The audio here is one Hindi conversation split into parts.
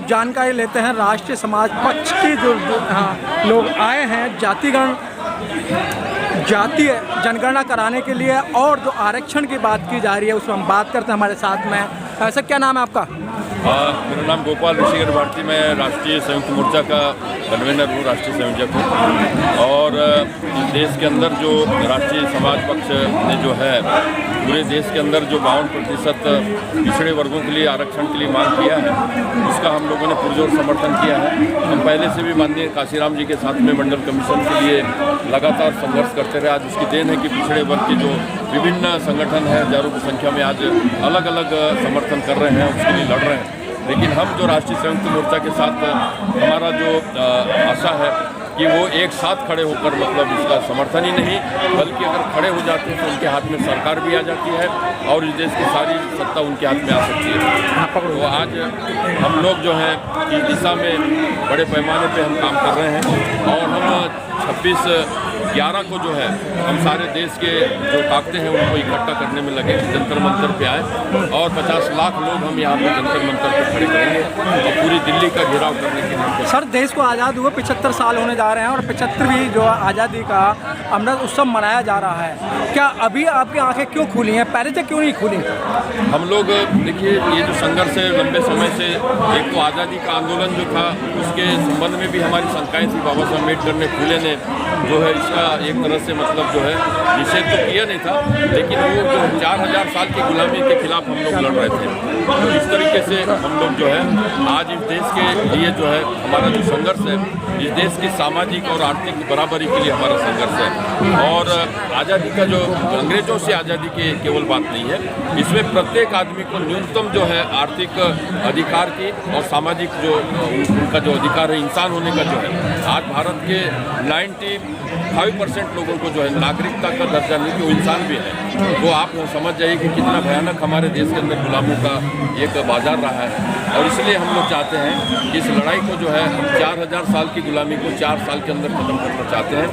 कुछ जानकारी लेते हैं। राष्ट्रीय समाज पक्ष के जो लोग आए हैं जातीय जनगणना कराने के लिए और जो आरक्षण की बात की जा रही है, उसमें हम बात करते हैं। हमारे साथ में ऐसा, क्या नाम है आपका? मेरा नाम गोपाल ऋषिकर भारती, मैं राष्ट्रीय संयुक्त मोर्चा का कन्वेनर हूँ, राष्ट्रीय संयोजक हूँ। और इस देश के अंदर जो राष्ट्रीय समाज पक्ष ने जो है पूरे देश के अंदर जो 52% पिछड़े वर्गों के लिए आरक्षण के लिए मांग किया है, उसका हम लोगों ने पुरजोर समर्थन किया है। हम पहले से भी माननीय काशीराम जी के साथ में मंडल कमीशन के लिए लगातार संघर्ष करते रहे। आज उसकी देन है कि पिछड़े वर्ग के जो विभिन्न संगठन हैं, हजारों की संख्या में आज अलग अलग समर्थन कर रहे हैं, उसके लिए लड़ रहे हैं। लेकिन हम जो राष्ट्रीय संयुक्त मोर्चा के साथ हमारा जो आशा है कि वो एक साथ खड़े होकर, मतलब इसका समर्थन ही नहीं बल्कि अगर खड़े हो जाते हैं तो उनके हाथ में सरकार भी आ जाती है और इस देश की सारी सत्ता उनके हाथ में आ सकती है। तो आज हम लोग जो हैं इस दिशा में बड़े पैमाने पे हम काम कर रहे हैं और हम 26/11 को जो है हम सारे देश के जो ताकतें हैं उनको इकट्ठा करने में लगे, जंतर मंतर पे आए और 50 लाख लोग हम यहाँ पे जंतर मंतर पे खड़े करेंगे और पूरी दिल्ली का घेराव करने के लिए। सर, देश को आज़ाद हुए 75 साल होने जा रहे हैं और 75वीं जो आज़ादी का अमृत उत्सव मनाया जा रहा है। क्या अभी आपकी आंखें क्यों खुली हैं, पहले से क्यों नहीं खुली? हम लोग देखिए, ये जो संघर्ष है लंबे समय से, एक तो आज़ादी का आंदोलन जो था उसके संबंध में भी हमारी शंकाएँ थी। बाबा साहब अम्बेडकर ने, फूले ने जो है इसका एक तरह से मतलब जो है निषेध तो किया नहीं था, लेकिन वो जो 4000 साल की गुलामी के खिलाफ हम लोग लड़ रहे थे। तो इस तरीके से हम लोग जो है आज इस देश के लिए जो है हमारा जो संघर्ष है, इस देश की सामाजिक और आर्थिक बराबरी के लिए हमारा संघर्ष है। और आज़ादी का जो अंग्रेजों से आज़ादी की केवल बात नहीं है, इसमें प्रत्येक आदमी को न्यूनतम जो है आर्थिक अधिकार की और सामाजिक जो उनका जो अधिकार है इंसान होने का जो है, आज भारत के 95% लोगों को जो है नागरिकता का दर्जा नहीं, जो इंसान भी है। तो आप समझ जाइए कि कितना भयानक हमारे देश के अंदर गुलामों का एक बाजार रहा है। और इसलिए हम लोग चाहते हैं कि इस लड़ाई को जो है हम 4000 साल की गुलामी को 4 साल के अंदर खत्म करना चाहते हैं।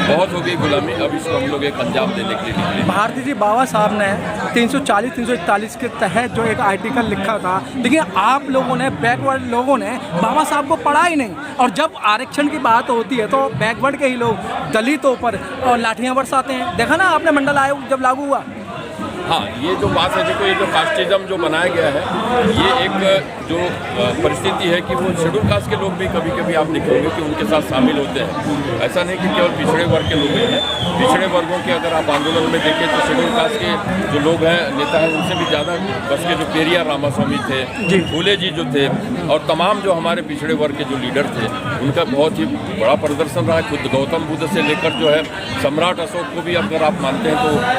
बहुत हो गई गुलामी, अब इसको हम लोग एक अंजाम देने के लिए निकले। भारती जी, बाबा साहब ने 340-341 के तहत जो एक आर्टिकल लिखा था, लेकिन आप लोगों ने, बैकवर्ड लोगों ने बाबा साहब को पढ़ा ही नहीं। और जब आरक्षण की बात होती है तो बैकवर्ड के ही लोग दलितों पर और लाठियाँ बरसाते हैं। देखा ना आपने मंडल आयोग जब लागू हुआ। हाँ, ये जो बात है, देखो ये जो कास्टिज्म जो बनाया गया है, ये एक जो परिस्थिति है कि वो शेड्यूल कास्ट के लोग भी कभी कभी आप देखेंगे कि उनके साथ शामिल होते हैं। ऐसा नहीं कि केवल पिछड़े वर्ग के लोग हैं। पिछड़े वर्गों के अगर आप आंदोलन में देखें तो शेड्यूल कास्ट के जो लोग हैं, नेता हैं, उनसे भी ज़्यादा बस के जो पेरियार रामास्वामी थे, फूले जी जो थे और तमाम जो हमारे पिछड़े वर्ग के जो लीडर थे, उनका बहुत ही बड़ा प्रदर्शन रहा है। खुद गौतम बुद्ध से लेकर जो है सम्राट अशोक को भी अगर आप मानते हैं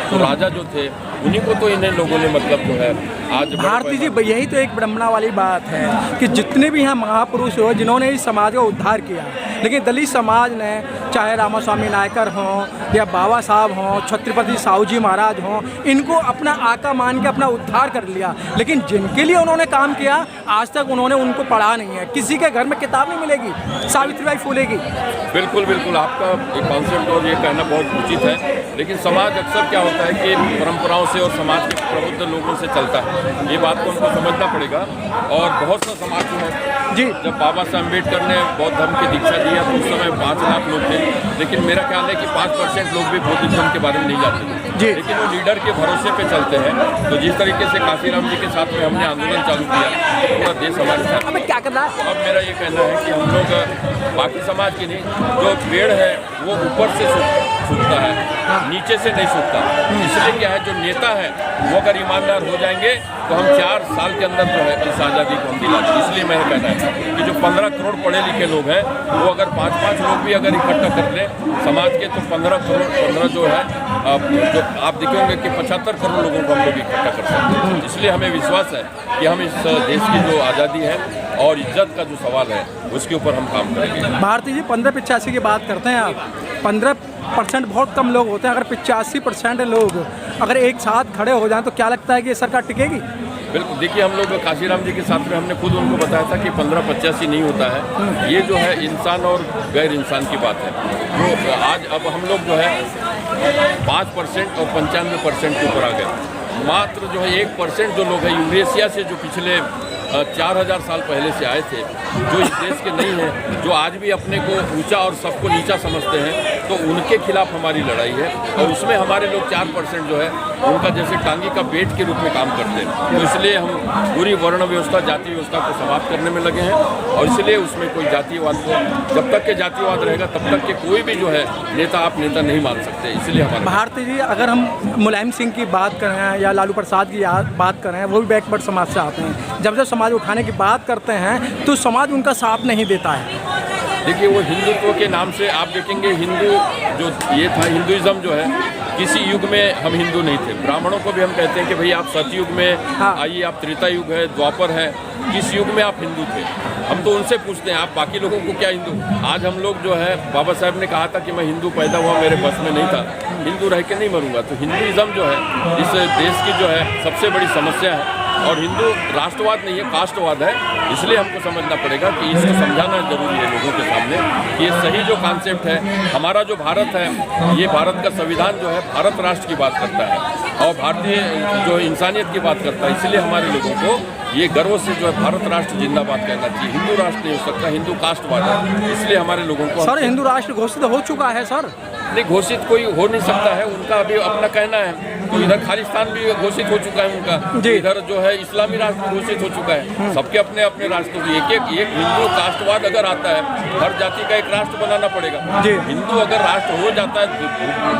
तो राजा जो थे उन्हीं को तो इन्हें लोगों ने मतलब जो है आज। भारती जी, यही तो एक विडंबना वाली बात है कि जितने भी यहाँ महापुरुष हो जिन्होंने इस समाज का उद्धार किया, लेकिन दलित समाज ने, चाहे रामास्वामी नायकर हों या बाबा साहब हों, छत्रपति साहू जी महाराज हों, इनको अपना आका मान के अपना उद्धार कर लिया। लेकिन जिनके लिए उन्होंने काम किया, आज तक उन्होंने उनको पढ़ा नहीं है। किसी के घर में किताब नहीं मिलेगी सावित्रीबाई फूले की। बिल्कुल बिल्कुल, आपका एक कॉन्सेप्ट और ये कहना बहुत उचित है। लेकिन समाज अक्सर क्या होता है कि परंपराओं से और समाज के प्रबुद्ध लोगों से चलता है। ये बात को हमको समझना पड़ेगा। और बहुत सा समाज है जी, जब बाबा साहब अम्बेडकर ने बौद्ध धर्म की दीक्षा दी है तो उस समय 5 लाख लोग थे, लेकिन मेरा ख्याल है कि 5% लोग भी बौद्ध धर्म के बारे में नहीं जानते जी। लेकिन वो लीडर के भरोसे पे चलते हैं। तो जिस तरीके से काशीराम जी के साथ में हमने आंदोलन चालू किया, पूरा देश हमारे साथ। अब क्या करना है? अब मेरा ये कहना है कि हम लोग बाकी समाज की नहीं, जो पेड़ है वो ऊपर से सूखता है, नीचे से नहीं सूखता। इसलिए क्या है, जो नेता है वो अगर ईमानदार हो जाएंगे तो हम 4 साल के अंदर जो है इस आज़ादी को हम दिला दें। इसलिए मैं कहना है कि जो 15 करोड़ पढ़े लिखे लोग हैं, वो अगर 5-5 लोग भी अगर इकट्ठा कर लें समाज के, तो 15 करोड़ 15 जो है जो आप देखेंगे कि 75 करोड़ लोगों को हम लोग इकट्ठा कर सकते हैं। इसलिए हमें विश्वास है कि हम इस देश की जो आज़ादी है और इज्जत का जो सवाल है उसके ऊपर हम काम करेंगे। भारती जी, 1585 की बात करते हैं आप। 15% बहुत कम लोग होते हैं। अगर 85% लोग अगर एक साथ खड़े हो जाएं तो क्या लगता है कि ये सरकार टिकेगी? बिल्कुल, देखिए हम लोग काशीराम जी के साथ में हमने खुद उनको बताया था कि 1585 नहीं होता है। ये जो है इंसान और गैर इंसान की बात है। तो आज अब हम लोग जो है 5% और 95% के ऊपर आ गए। मात्र जो है 1% जो लोग हैं यूरेशिया से, जो पिछले 4000 साल पहले से आए थे, जो इस देश के नहीं हैं, जो आज भी अपने को ऊंचा और सबको नीचा समझते हैं, तो उनके खिलाफ हमारी लड़ाई है। और उसमें हमारे लोग 4% जो है उनका जैसे टांगी का पेट के रूप में काम करते हैं। तो इसलिए हम पूरी वर्ण व्यवस्था, जाति व्यवस्था को समाप्त करने में लगे हैं। और इसलिए उसमें कोई जातिवाद को, जब तक के जातिवाद रहेगा तब तक के कोई भी जो है नेता आप नेता नहीं मान सकते। इसलिए हमारे भारती जी, अगर हम मुलायम सिंह की बात करें या लालू प्रसाद की बात करें, वो भी बैकवर्ड समाज से आते हैं। जब समाज उठाने की बात करते हैं तो समाज उनका साथ नहीं देता है। देखिए, वो हिंदुत्व के नाम से आप देखेंगे, हिंदू जो ये था, हिंदुइज्म जो है, किसी युग में हम हिंदू नहीं थे। ब्राह्मणों को भी हम कहते हैं कि भाई आप सतयुग में आइए, आप त्रेता युग है, द्वापर है, किस युग में आप हिंदू थे। हम तो उनसे पूछते हैं आप बाकी लोगों को क्या हिंदू। आज हम लोग जो है, बाबा साहब ने कहा था कि मैं हिंदू पैदा हुआ, मेरे बस में नहीं था, हिंदू रह के नहीं मरूंगा। तो हिंदुइज्म जो है इस देश की जो है सबसे बड़ी समस्या है। और हिंदू राष्ट्रवाद नहीं है, कास्टवाद है। इसलिए हमको समझना पड़ेगा कि इसको समझाना जरूरी है लोगों के सामने कि ये सही जो कॉन्सेप्ट है। हमारा जो भारत है, ये भारत का संविधान जो है भारत राष्ट्र की बात करता है और भारतीय जो इंसानियत की बात करता है। इसलिए हमारे लोगों को ये गर्व से जो है भारत राष्ट्र जिंदाबाद कहना चाहिए। हिंदू राष्ट्र नहीं हो सकता, हिंदू कास्टवाद है। इसलिए हमारे लोगों को सर, हिंदू राष्ट्र घोषित हो चुका है सर। नहीं, घोषित कोई हो नहीं सकता है, उनका अभी अपना कहना है। तो इधर खालिस्तान भी घोषित हो चुका है उनका, इधर जो है इस्लामी राष्ट्र घोषित हो चुका है। सबके अपने अपने राष्ट्र, एक हिंदू कास्टवाद अगर आता है, हर जाति का एक राष्ट्र बनाना पड़ेगा। हिंदू अगर राष्ट्र हो जाता है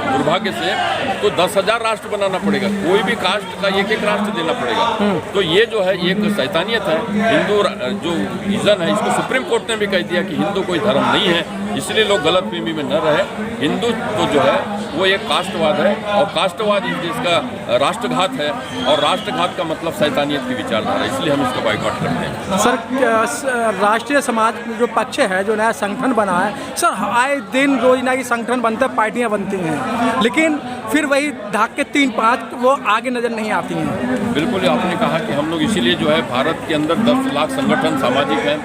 दुर्भाग्य से, तो 10,000 राष्ट्र बनाना पड़ेगा, कोई भी कास्ट का एक राष्ट्र देना पड़ेगा। तो ये जो है एक शैतानियत है। हिंदू जो विजन है, इसको सुप्रीम कोर्ट ने भी कह दिया कि हिंदू कोई धर्म नहीं है। इसलिए लोग गलतफहमी में न रहे। हिंदू तो जो है वो एक कास्टवाद है और कास्टवाद इस देश का राष्ट्रघात है और राष्ट्रघात का मतलब शैतानियत की विचारधारा। इसलिए हम इसका बाइकआउट करते हैं। सर, राष्ट्रीय समाज जो पक्ष है, जो नया संगठन बना है सर, आए दिन रोजना की संगठन बनते हैं, पार्टियां बनती हैं, लेकिन फिर वही धाक के 3-5 वो आगे नजर नहीं आती हैं। बिल्कुल, आपने कहा कि हम लोग इसीलिए जो है भारत के अंदर 10 लाख संगठन सामाजिक हैं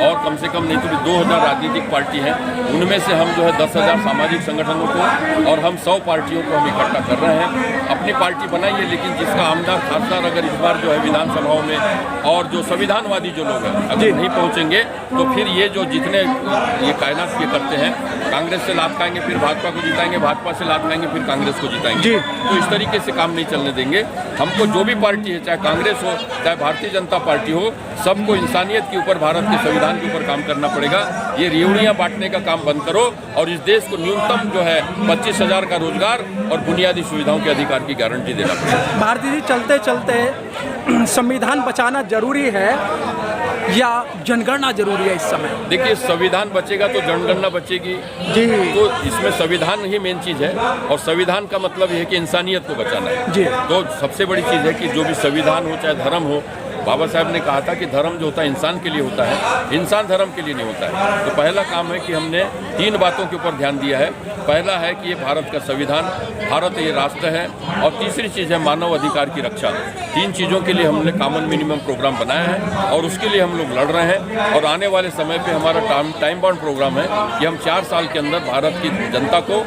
और कम से कम नहीं तो भी 2000 राजनीतिक पार्टी हैं। उनमें से हम जो है 10,000 सामाजिक संगठनों को और हम 100 पार्टियों को हम इकट्ठा कर रहे हैं। अपनी पार्टी बनाइए, लेकिन जिसका आमदार खासदार अगर इस बार जो है विधानसभाओं में और जो संविधानवादी जो लोग हैं अगर नहीं पहुंचेंगे, तो फिर ये जो जितने ये कायनात ये करते हैं, कांग्रेस से लात खाएंगे, फिर भाजपा को जिताएंगे, भाजपा से लात खाएंगे, फिर कांग्रेस को जिताएंगे। तो इस तरीके से काम नहीं चलने देंगे। हमको जो भी पार्टी है, चाहे कांग्रेस हो, चाहे भारतीय जनता पार्टी हो, सबको इंसानियत के ऊपर, भारत के संविधान के ऊपर काम करना पड़ेगा। ये रेवड़ियाँ बांटने का काम बंद करो और इस देश को न्यूनतम जो है 25,000 का रोजगार और बुनियादी सुविधाओं के अधिकार की गारंटी देना पड़ेगा। भारती जी, चलते चलते संविधान बचाना जरूरी है या जनगणना जरूरी है इस समय? देखिए, संविधान बचेगा तो जनगणना बचेगी जी। तो इसमें संविधान ही मेन चीज़ है और संविधान का मतलब ये है कि इंसानियत को बचाना है जी। तो सबसे बड़ी चीज़ है कि जो भी संविधान हो, चाहे धर्म हो, बाबा साहब ने कहा था कि धर्म जो होता है इंसान के लिए होता है, इंसान धर्म के लिए नहीं होता है। तो पहला काम है कि हमने 3 बातों के ऊपर ध्यान दिया है। पहला है कि ये भारत का संविधान, भारत ये राष्ट्र है, और तीसरी चीज़ है मानव अधिकार की रक्षा। 3 चीज़ों के लिए हमने कॉमन मिनिमम प्रोग्राम बनाया है और उसके लिए हम लोग लड़ रहे हैं। और आने वाले समय पे हमारा टाइम बाउंड प्रोग्राम है कि हम 4 साल के अंदर भारत की जनता को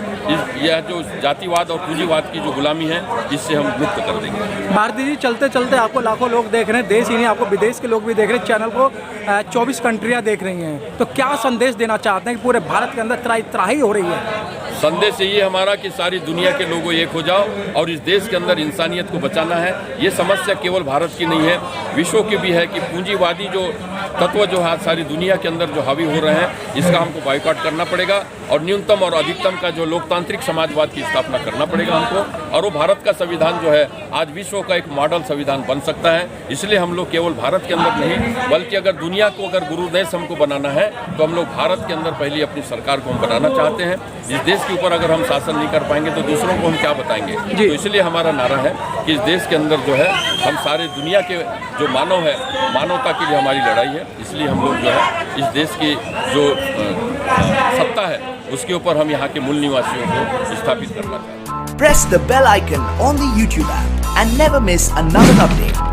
यह जो जातिवाद और पूंजीवाद की जो गुलामी है, इससे हम मुक्त कर देंगे। भारती जी, चलते चलते आपको लाखों लोग देख रहे हैं, देश ही नहीं आपको विदेश के लोग भी देख रहे हैं, चैनल को 24 कंट्रियाँ देख रही हैं, तो क्या संदेश देना चाहते हैं कि पूरे भारत के अंदर त्राही हो रही है? संदेश ये हमारा कि सारी दुनिया के लोगों एक हो जाओ और इस देश के अंदर इंसानियत को बचाना है। ये समस्या केवल भारत की नहीं है, विश्व की भी है कि पूंजीवादी जो तत्व जो है सारी दुनिया के अंदर जो हावी हो रहे हैं, इसका हमको बाइकआउट करना पड़ेगा और न्यूनतम और अधिकतम का जो लोकतांत्रिक समाजवाद की स्थापना करना पड़ेगा हमको। और वो भारत का संविधान जो है आज विश्व का एक मॉडल संविधान बन सकता है। इसलिए हम लोग केवल भारत के अंदर नहीं, बल्कि अगर दुनिया को अगर गुरु देश हमको बनाना है तो हम लोग भारत के अंदर पहले अपनी सरकार को हम बनाना चाहते हैं। इस देश के ऊपर अगर हम शासन नहीं कर पाएंगे तो दूसरों को हम क्या बताएंगे। तो इसलिए हमारा नारा है कि इस देश के अंदर जो है हम सारे दुनिया के जो मानव है, मानवता के लिए हमारी लड़ाई है। इसलिए हम लोग जो है इस देश की जो सत्ता है उसके ऊपर हम यहाँ के मूल निवासियों को स्थापित करना चाहते हैं। Press the bell icon on the YouTube app and never miss another update.